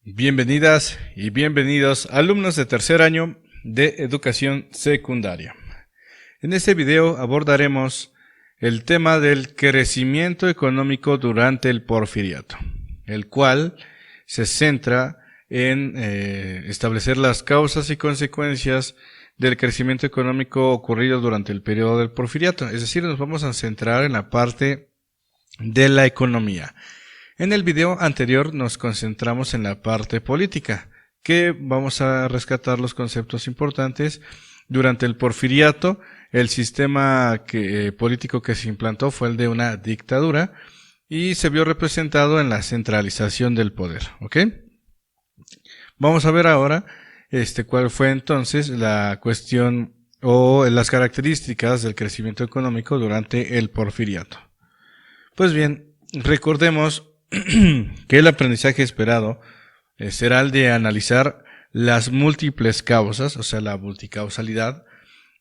Bienvenidas y bienvenidos alumnos de tercer año de educación secundaria. En este video abordaremos el tema del crecimiento económico durante el Porfiriato, el cual se centra en establecer las causas y consecuencias del crecimiento económico ocurrido durante el periodo del Porfiriato. Es decir, nos vamos a centrar en la parte de la economía. En el video anterior nos concentramos en la parte política, que vamos a rescatar los conceptos importantes. Durante el Porfiriato, el sistema político que se implantó fue el de una dictadura y se vio representado en la centralización del poder. ¿Ok? Vamos a ver ahora cuál fue entonces la cuestión o las características del crecimiento económico durante el Porfiriato. Pues bien, recordemos que el aprendizaje esperado será el de analizar las múltiples causas, o sea, la multicausalidad,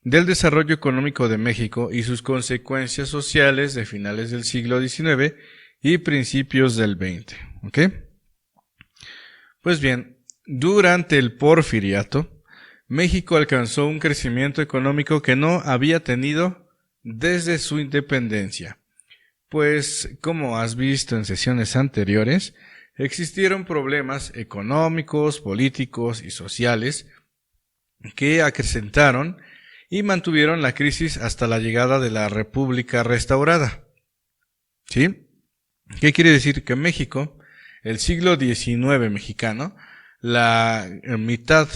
del desarrollo económico de México y sus consecuencias sociales de finales del siglo XIX y principios del XX. ¿Ok? Pues bien, durante el Porfiriato, México alcanzó un crecimiento económico que no había tenido desde su independencia. Pues, como has visto en sesiones anteriores, existieron problemas económicos, políticos y sociales que acrecentaron y mantuvieron la crisis hasta la llegada de la República restaurada. ¿Sí? ¿Qué quiere decir? Que México, el siglo XIX mexicano, la mitad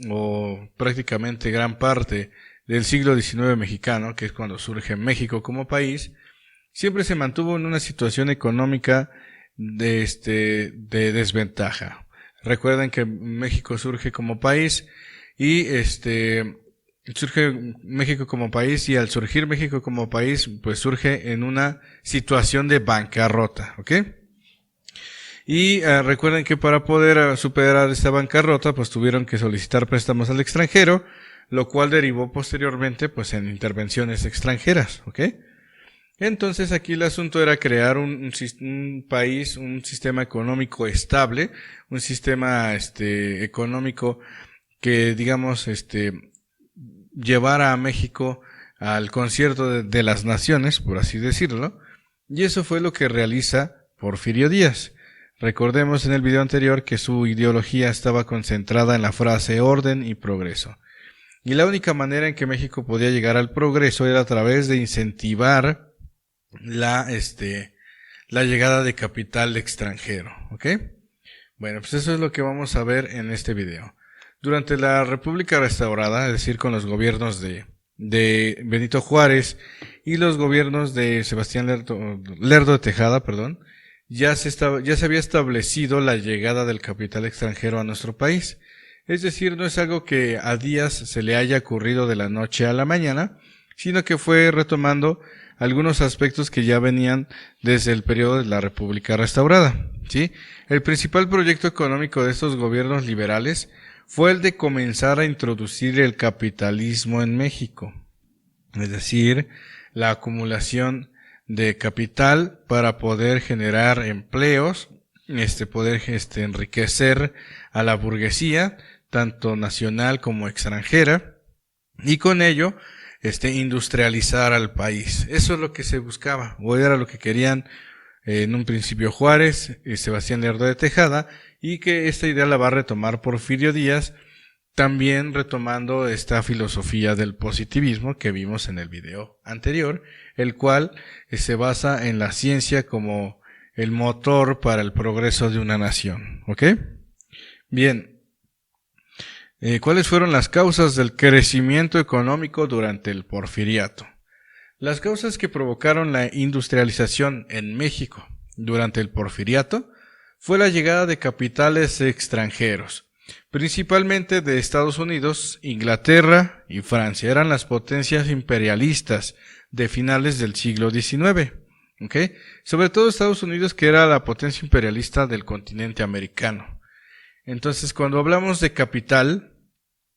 o prácticamente gran parte del siglo XIX mexicano, que es cuando surge México como país, siempre se mantuvo en una situación económica de desventaja. Recuerden que México surge como país y surge México como país, y al surgir México como país, pues surge en una situación de bancarrota, ¿ok? Y recuerden que para poder superar esta bancarrota, pues tuvieron que solicitar préstamos al extranjero, lo cual derivó posteriormente pues en intervenciones extranjeras, ¿ok? Entonces aquí el asunto era crear un país, un sistema económico estable, un sistema económico que digamos llevara a México al concierto de las naciones, por así decirlo, y eso fue lo que realiza Porfirio Díaz. Recordemos en el video anterior que su ideología estaba concentrada en la frase orden y progreso. Y la única manera en que México podía llegar al progreso era a través de incentivar la llegada de capital extranjero, ¿ok? Bueno, pues eso es lo que vamos a ver en este video. Durante la República restaurada, es decir, con los gobiernos de Benito Juárez y los gobiernos de Sebastián Lerdo de Tejada, ya se había establecido la llegada del capital extranjero a nuestro país. Es decir, no es algo que a Díaz se le haya ocurrido de la noche a la mañana, sino que fue retomando algunos aspectos que ya venían desde el periodo de la República restaurada, ¿sí? El principal proyecto económico de estos gobiernos liberales fue el de comenzar a introducir el capitalismo en México, es decir, la acumulación de capital para poder generar empleos, poder enriquecer a la burguesía, tanto nacional como extranjera, y con ello industrializar al país. Eso es lo que se buscaba, o era lo que querían en un principio Juárez y Sebastián Lerdo de Tejada, y que esta idea la va a retomar Porfirio Díaz, también retomando esta filosofía del positivismo que vimos en el video anterior, el cual se basa en la ciencia como el motor para el progreso de una nación. ¿Ok? Bien. ¿Cuáles fueron las causas del crecimiento económico durante el Porfiriato? Las causas que provocaron la industrialización en México durante el Porfiriato fue la llegada de capitales extranjeros, principalmente de Estados Unidos, Inglaterra y Francia. Eran las potencias imperialistas de finales del siglo XIX. ¿Okay? Sobre todo Estados Unidos, que era la potencia imperialista del continente americano. Entonces, cuando hablamos de capital,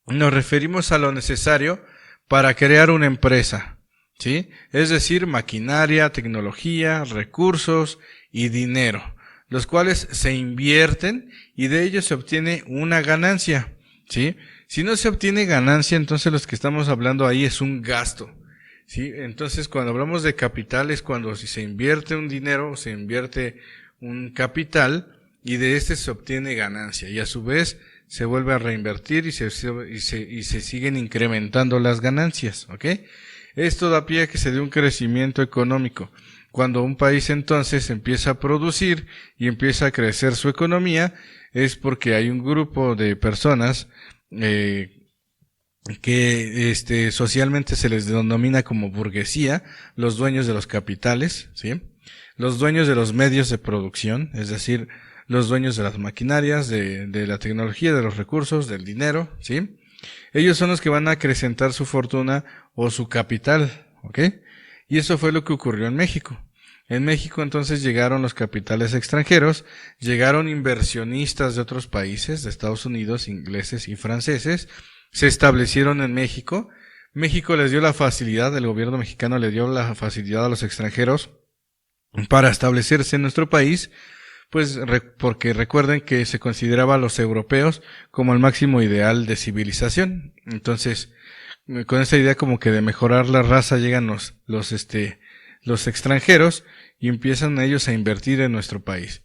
nos referimos a lo necesario para crear una empresa, ¿sí? Es decir, maquinaria, tecnología, recursos y dinero. los cuales se invierten y de ellos se obtiene una ganancia, ¿sí? Si no se obtiene ganancia, entonces los que estamos hablando ahí es un gasto, ¿sí? Entonces, cuando hablamos de capital es cuando si se invierte un dinero, se invierte un capital y de este se obtiene ganancia y a su vez se vuelve a reinvertir y se siguen incrementando las ganancias, ¿ok? Esto da pie a que se dé un crecimiento económico. Cuando un país entonces empieza a producir y empieza a crecer su economía, es porque hay un grupo de personas que socialmente se les denomina como burguesía, los dueños de los capitales, ¿sí? Los dueños de los medios de producción, es decir, los dueños de las maquinarias, de la tecnología, de los recursos, del dinero, ¿sí? Ellos son los que van a acrecentar su fortuna o su capital, ¿ok? Y eso fue lo que ocurrió en México. En México entonces llegaron los capitales extranjeros, llegaron inversionistas de otros países, de Estados Unidos, ingleses y franceses, se establecieron en México. México les dio la facilidad, el gobierno mexicano le dio la facilidad a los extranjeros para establecerse en nuestro país, pues porque recuerden que se consideraba a los europeos como el máximo ideal de civilización. Entonces, con esa idea como que de mejorar la raza llegan los extranjeros y empiezan ellos a invertir en nuestro país.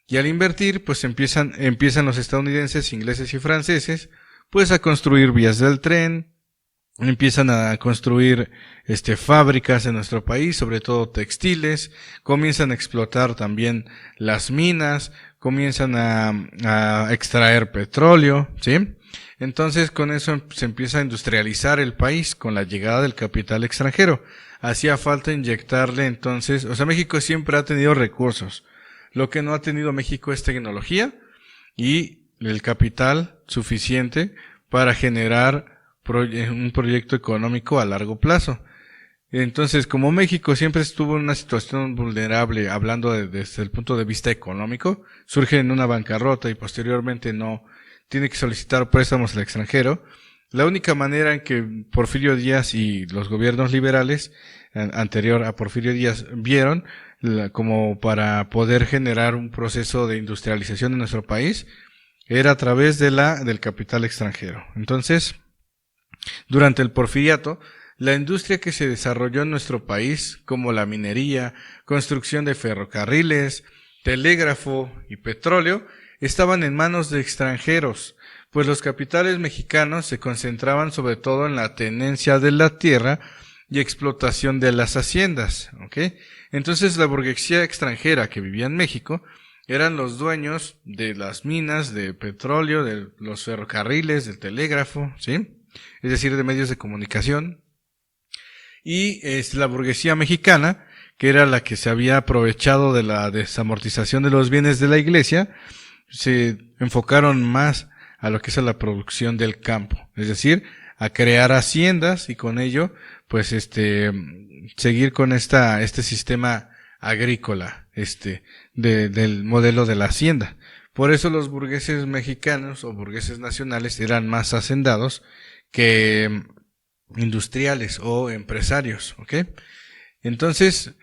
Y al invertir, pues empiezan los estadounidenses, ingleses y franceses, pues a construir vías del tren, empiezan a construir fábricas en nuestro país, sobre todo textiles, comienzan a explotar también las minas, comienzan a extraer petróleo, ¿sí? Entonces con eso se empieza a industrializar el país con la llegada del capital extranjero. Hacía falta inyectarle entonces, México siempre ha tenido recursos. Lo que no ha tenido México es tecnología y el capital suficiente para generar un proyecto económico a largo plazo. Entonces, como México siempre estuvo en una situación vulnerable, hablando desde el punto de vista económico, surge en una bancarrota y posteriormente no tiene que solicitar préstamos al extranjero. La única manera en que Porfirio Díaz y los gobiernos liberales anterior a Porfirio Díaz vieron como para poder generar un proceso de industrialización en nuestro país era a través del capital extranjero. Entonces, durante el Porfiriato, la industria que se desarrolló en nuestro país, como la minería, construcción de ferrocarriles, telégrafo y petróleo, estaban en manos de extranjeros, pues los capitales mexicanos se concentraban sobre todo en la tenencia de la tierra y explotación de las haciendas, ¿ok? Entonces la burguesía extranjera que vivía en México eran los dueños de las minas de petróleo, de los ferrocarriles, del telégrafo, ¿sí? Es decir, de medios de comunicación. Y la burguesía mexicana, que era la que se había aprovechado de la desamortización de los bienes de la iglesia, se enfocaron más a lo que es la producción del campo, es decir, a crear haciendas y con ello, pues seguir con este sistema agrícola, del modelo de la hacienda. Por eso los burgueses mexicanos o burgueses nacionales eran más hacendados que industriales o empresarios, ¿ok? Entonces,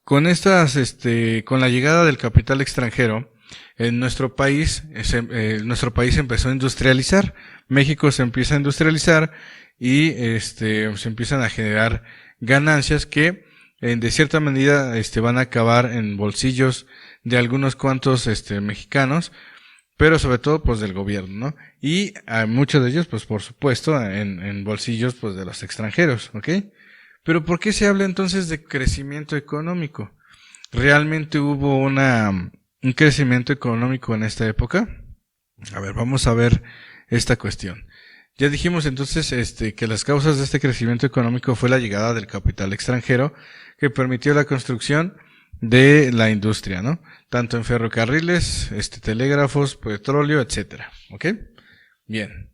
con la llegada del capital extranjero, en nuestro país empezó a industrializar. México se empieza a industrializar y se empiezan a generar ganancias que de cierta medida van a acabar en bolsillos de algunos cuantos mexicanos, pero sobre todo pues del gobierno, ¿no? Y a muchos de ellos pues por supuesto en bolsillos pues de los extranjeros, ¿ok? Pero ¿por qué se habla entonces de crecimiento económico? ¿Realmente hubo un crecimiento económico en esta época? A ver, vamos a ver esta cuestión. Ya dijimos entonces que las causas de este crecimiento económico fue la llegada del capital extranjero que permitió la construcción de la industria, ¿no? Tanto en ferrocarriles, telégrafos, petróleo, etcétera, ¿ok? Bien.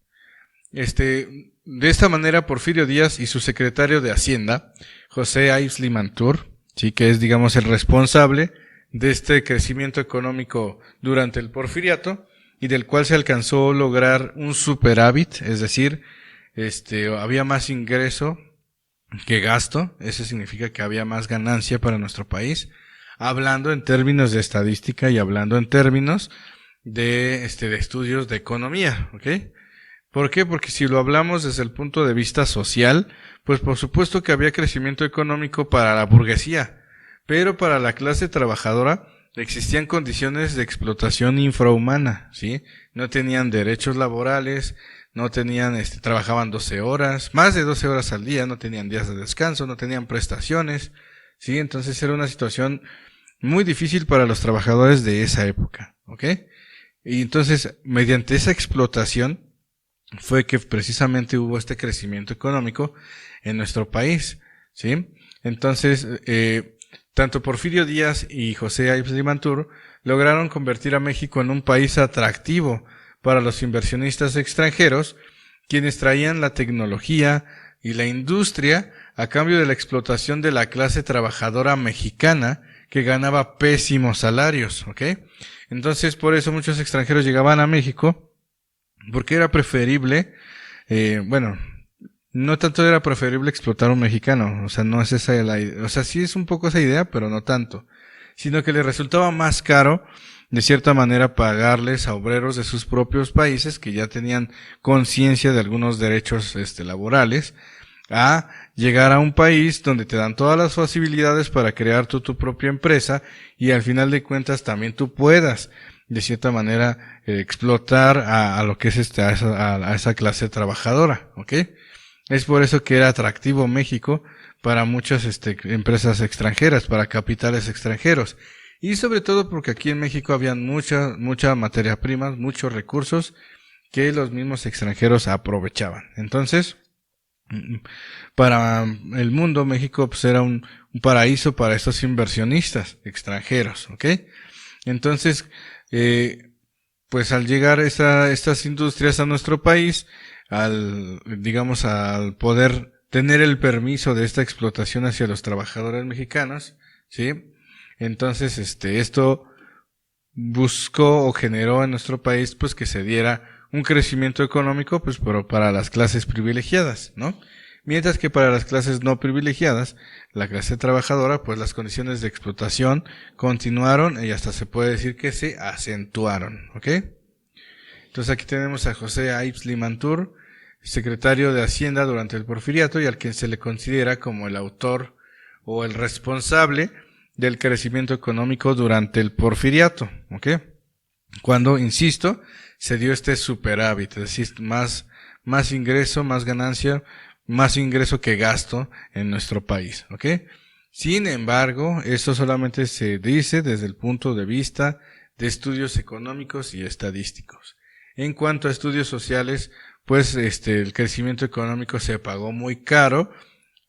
De esta manera Porfirio Díaz y su secretario de Hacienda, José Aisli Mantur, sí, que es digamos el responsable de este crecimiento económico durante el Porfiriato y del cual se alcanzó a lograr un superávit, es decir, había más ingreso que gasto, eso significa que había más ganancia para nuestro país. hablando en términos de estadística y hablando en términos de estudios de economía, ¿ok? ¿Por qué? Porque si lo hablamos desde el punto de vista social, pues por supuesto que había crecimiento económico para la burguesía, pero para la clase trabajadora existían condiciones de explotación infrahumana, ¿sí? No tenían derechos laborales, no tenían, trabajaban 12 horas, más de 12 horas al día, no tenían días de descanso, no tenían prestaciones, ¿sí? Entonces era una situación muy difícil para los trabajadores de esa época, ¿ok? Y entonces, mediante esa explotación, fue que precisamente hubo este crecimiento económico en nuestro país, ¿sí? Entonces, tanto Porfirio Díaz y José Ives Limantour lograron convertir a México en un país atractivo para los inversionistas extranjeros, quienes traían la tecnología y la industria a cambio de la explotación de la clase trabajadora mexicana, que ganaba pésimos salarios, ¿ok? Entonces, por eso muchos extranjeros llegaban a México, porque era preferible, no tanto era preferible explotar a un mexicano, o sea, no es esa la idea, o sea, sí es un poco esa idea, pero no tanto, sino que le resultaba más caro, de cierta manera, pagarles a obreros de sus propios países, que ya tenían conciencia de algunos derechos, laborales, a llegar a un país donde te dan todas las facilidades para crear tu propia empresa, y al final de cuentas también tú puedas, de cierta manera, explotar a lo que es a esa clase trabajadora, ¿ok? Es por eso que era atractivo México para muchas empresas extranjeras, para capitales extranjeros, y sobre todo porque aquí en México habían mucha materia prima, muchos recursos que los mismos extranjeros aprovechaban. Entonces, para el mundo, México pues era un paraíso para estos inversionistas extranjeros, ¿ok? Entonces, pues al llegar estas industrias a nuestro país, al poder tener el permiso de esta explotación hacia los trabajadores mexicanos, ¿sí? Entonces, esto buscó o generó en nuestro país, pues, que se diera un crecimiento económico, pues, pero para las clases privilegiadas, ¿no? Mientras que para las clases no privilegiadas, la clase trabajadora, pues las condiciones de explotación continuaron y hasta se puede decir que se acentuaron, ¿ok? Entonces aquí tenemos a José Ives Limantour, secretario de Hacienda durante el Porfiriato, y al quien se le considera como el autor o el responsable del crecimiento económico durante el Porfiriato, ¿ok? Cuando, insisto, se dio este superávit, es decir, más ingreso, más ganancia, más ingreso que gasto en nuestro país, ¿ok? Sin embargo, esto solamente se dice desde el punto de vista de estudios económicos y estadísticos. En cuanto a estudios sociales, pues el crecimiento económico se pagó muy caro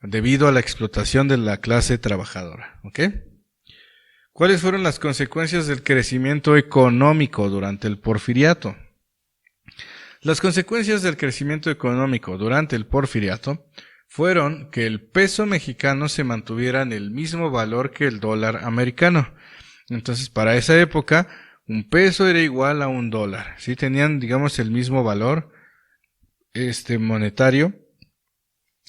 debido a la explotación de la clase trabajadora, ¿ok? ¿Cuáles fueron las consecuencias del crecimiento económico durante el Porfiriato? Las consecuencias del crecimiento económico durante el Porfiriato fueron que el peso mexicano se mantuviera en el mismo valor que el dólar americano. Entonces, para esa época, un peso era igual a un dólar. ¿Sí? Tenían, digamos, el mismo valor monetario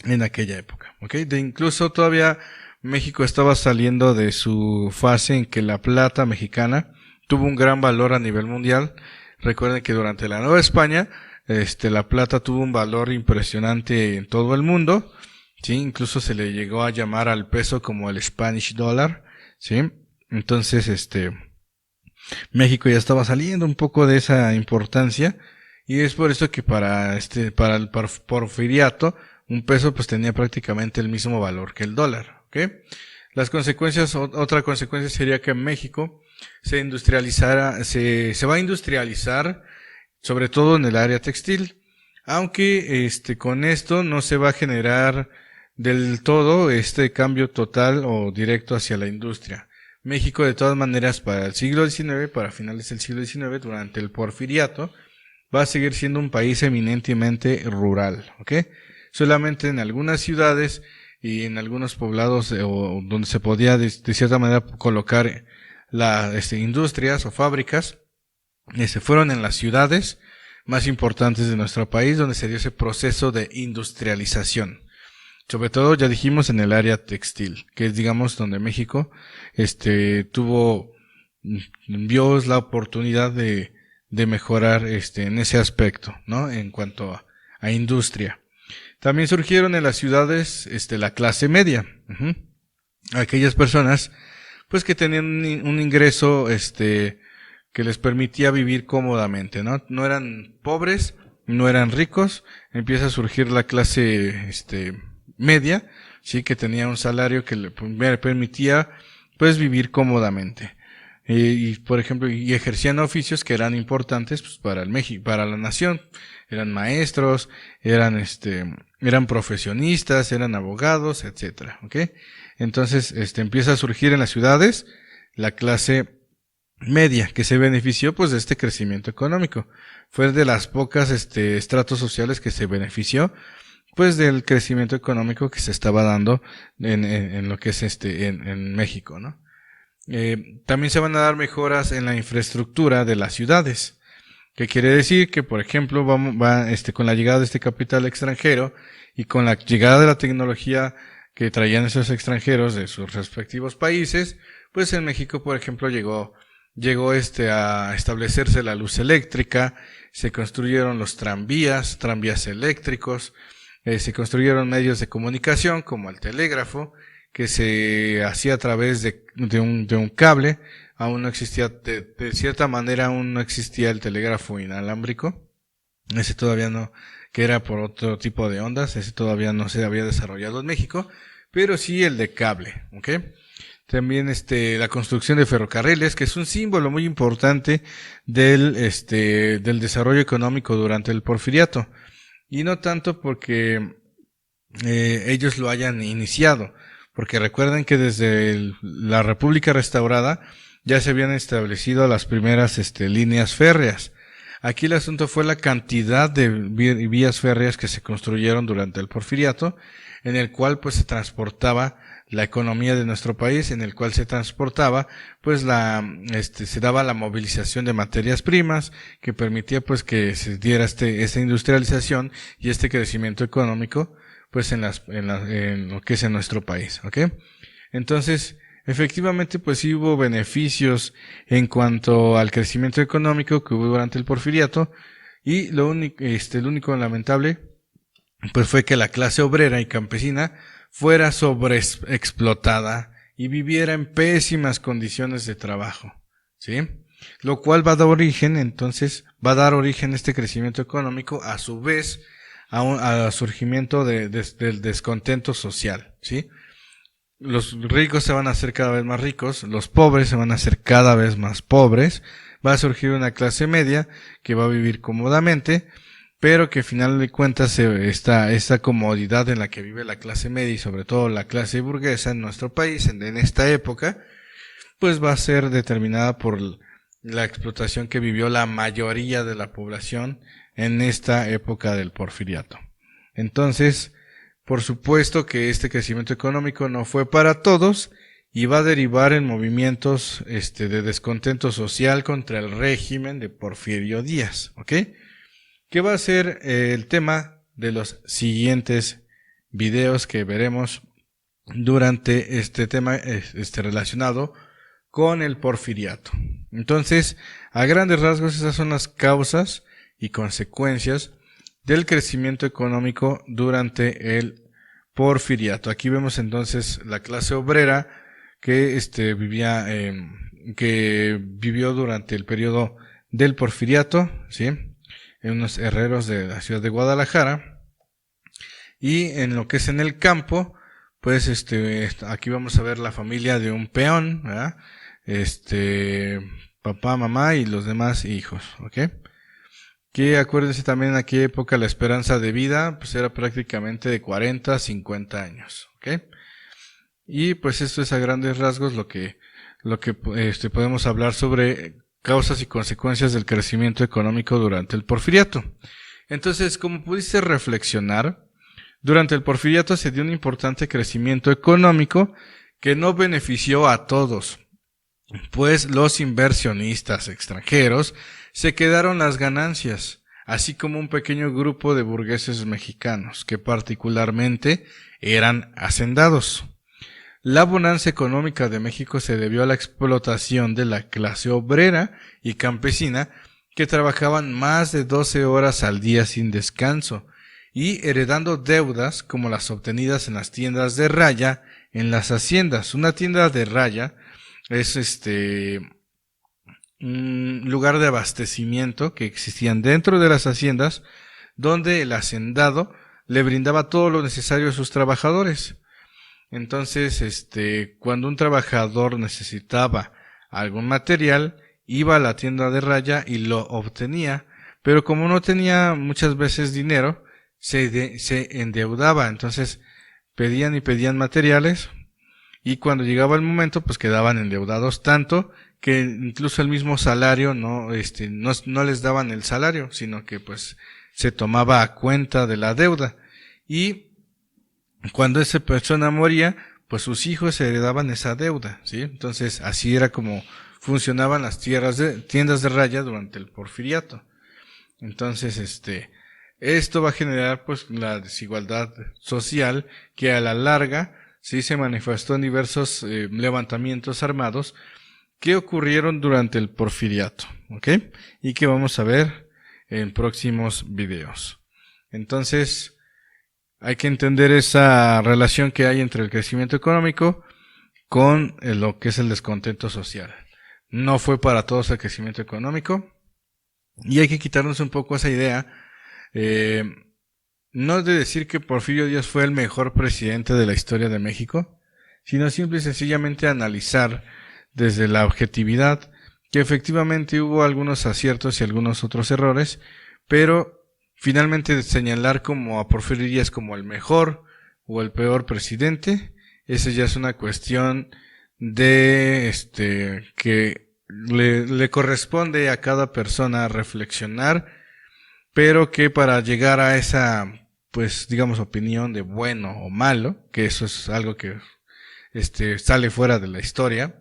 en aquella época. ¿Ok? Incluso todavía México estaba saliendo de su fase en que la plata mexicana tuvo un gran valor a nivel mundial. Recuerden que durante la Nueva España, la plata tuvo un valor impresionante en todo el mundo, ¿sí? Incluso se le llegó a llamar al peso como el Spanish Dollar, ¿sí? Entonces, México ya estaba saliendo un poco de esa importancia, y es por eso que para el Porfiriato, un peso pues tenía prácticamente el mismo valor que el dólar, ¿ok? Las consecuencias, otra consecuencia sería que México se va a industrializar, sobre todo en el área textil, aunque con esto no se va a generar del todo este cambio total o directo hacia la industria. México, de todas maneras, para el siglo XIX, para finales del siglo XIX, durante el Porfiriato, va a seguir siendo un país eminentemente rural, ¿ok? Solamente en algunas ciudades y en algunos poblados donde se podía de cierta manera colocar industrias o fábricas, fueron en las ciudades más importantes de nuestro país donde se dio ese proceso de industrialización. Sobre todo, ya dijimos, en el área textil, que es, digamos, donde México, vio la oportunidad de mejorar, en ese aspecto, ¿no? En cuanto a industria. También surgieron en las ciudades, la clase media. Uh-huh. Aquellas personas, pues, que tenían un ingreso, que les permitía vivir cómodamente, ¿no? No eran pobres, no eran ricos. Empieza a surgir la clase, media, sí, que tenía un salario que le permitía, pues, vivir cómodamente. Y por ejemplo, y ejercían oficios que eran importantes, pues, para para la nación. Eran maestros, eran profesionistas, eran abogados, etcétera, ¿ok? Entonces, empieza a surgir en las ciudades la clase media, que se benefició, pues, de este crecimiento económico. Fue de las pocas, estratos sociales que se benefició, pues, del crecimiento económico que se estaba dando en lo que es en México, ¿no? También se van a dar mejoras en la infraestructura de las ciudades, que quiere decir que, por ejemplo, con la llegada de este capital extranjero y con la llegada de la tecnología que traían esos extranjeros de sus respectivos países, pues en México, por ejemplo, llegó a establecerse la luz eléctrica, se construyeron los tranvías eléctricos, se construyeron medios de comunicación como el telégrafo, que se hacía a través de un cable. Aún no existía, de cierta manera aún no existía el telégrafo inalámbrico. Ese todavía no, que era por otro tipo de ondas, ese todavía no se había desarrollado en México, pero sí el de cable, ¿ok? También la construcción de ferrocarriles, que es un símbolo muy importante del desarrollo económico durante el Porfiriato. Y no tanto porque ellos lo hayan iniciado, porque recuerden que desde la República Restaurada ya se habían establecido las primeras líneas férreas. Aquí el asunto fue la cantidad de vías férreas que se construyeron durante el Porfiriato, en el cual pues se transportaba la economía de nuestro país, en el cual se transportaba pues se daba la movilización de materias primas, que permitía pues que se diera esta industrialización y este crecimiento económico pues en lo que es en nuestro país, ¿ok? Entonces, efectivamente, pues sí hubo beneficios en cuanto al crecimiento económico que hubo durante el Porfiriato, y lo único lamentable, pues fue que la clase obrera y campesina fuera sobreexplotada y viviera en pésimas condiciones de trabajo, ¿sí? Lo cual va a dar origen a este crecimiento económico, a su vez, al surgimiento del descontento social, ¿sí? Los ricos se van a hacer cada vez más ricos, los pobres se van a hacer cada vez más pobres, va a surgir una clase media que va a vivir cómodamente, pero que al final de cuentas esta comodidad en la que vive la clase media y sobre todo la clase burguesa en nuestro país en esta época, pues va a ser determinada por la explotación que vivió la mayoría de la población en esta época del Porfiriato. Entonces, por supuesto que este crecimiento económico no fue para todos y va a derivar en movimientos de descontento social contra el régimen de Porfirio Díaz, ¿ok? Que va a ser el tema de los siguientes videos que veremos durante este tema relacionado con el Porfiriato. Entonces, a grandes rasgos, esas son las causas y consecuencias del crecimiento económico durante el Porfiriato. Aquí vemos entonces la clase obrera que vivió durante el periodo del Porfiriato, ¿sí? En unos herreros de la ciudad de Guadalajara. Y en lo que es en el campo, pues aquí vamos a ver la familia de un peón, ¿verdad? Papá, mamá y los demás hijos, ¿ok? Que acuérdense también en aquella época la esperanza de vida pues era prácticamente de 40 a 50 años, ¿ok? Y pues esto es a grandes rasgos lo que podemos hablar sobre causas y consecuencias del crecimiento económico durante el Porfiriato. Entonces, como pudiste reflexionar, durante el Porfiriato se dio un importante crecimiento económico que no benefició a todos, pues los inversionistas extranjeros se quedaron las ganancias, así como un pequeño grupo de burgueses mexicanos, que particularmente eran hacendados. La bonanza económica de México se debió a la explotación de la clase obrera y campesina, que trabajaban más de 12 horas al día sin descanso, y heredando deudas como las obtenidas en las tiendas de raya en las haciendas. Una tienda de raya es un lugar de abastecimiento que existían dentro de las haciendas, donde el hacendado le brindaba todo lo necesario a sus trabajadores. Entonces, cuando un trabajador necesitaba algún material, iba a la tienda de raya y lo obtenía, pero como no tenía muchas veces dinero, se endeudaba. Entonces pedían y pedían materiales, y cuando llegaba el momento pues quedaban endeudados tanto que incluso el mismo salario no les daban el salario, sino que pues se tomaba a cuenta de la deuda, y cuando esa persona moría pues sus hijos heredaban esa deuda, ¿sí? Entonces así era como funcionaban las tiendas de raya durante el Porfiriato. Entonces esto va a generar pues la desigualdad social, que a la larga sí se manifestó en diversos levantamientos armados que ocurrieron durante el Porfiriato, ¿ok? Y que vamos a ver en próximos videos. Entonces hay que entender esa relación que hay entre el crecimiento económico con lo que es el descontento social. No fue para todos el crecimiento económico, y hay que quitarnos un poco esa idea. No de decir que Porfirio Díaz fue el mejor presidente de la historia de México, sino simple y sencillamente analizar desde la objetividad que efectivamente hubo algunos aciertos y algunos otros errores, pero finalmente señalar como a Porfirio Díaz como el mejor o el peor presidente, esa ya es una cuestión de que le corresponde a cada persona reflexionar, pero que para llegar a esa pues digamos opinión de bueno o malo, que eso es algo que sale fuera de la historia,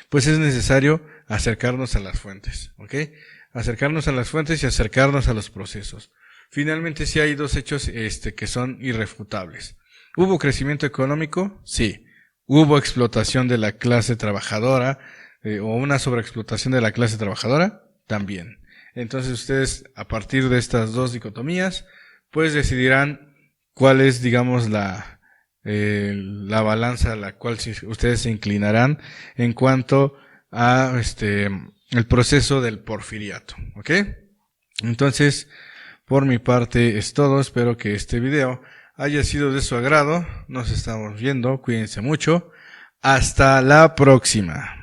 pues es necesario acercarnos a las fuentes, ¿ok? Acercarnos a las fuentes y acercarnos a los procesos. Finalmente sí hay dos hechos que son irrefutables. ¿Hubo crecimiento económico? Sí. ¿Hubo explotación de la clase trabajadora o una sobreexplotación de la clase trabajadora? También. Entonces ustedes, a partir de estas dos dicotomías, pues decidirán cuál es, digamos, la balanza a la cual ustedes se inclinarán en cuanto a el proceso del Porfiriato, ¿ok? Entonces, por mi parte es todo. Espero que este video haya sido de su agrado. Nos estamos viendo. Cuídense mucho. Hasta la próxima.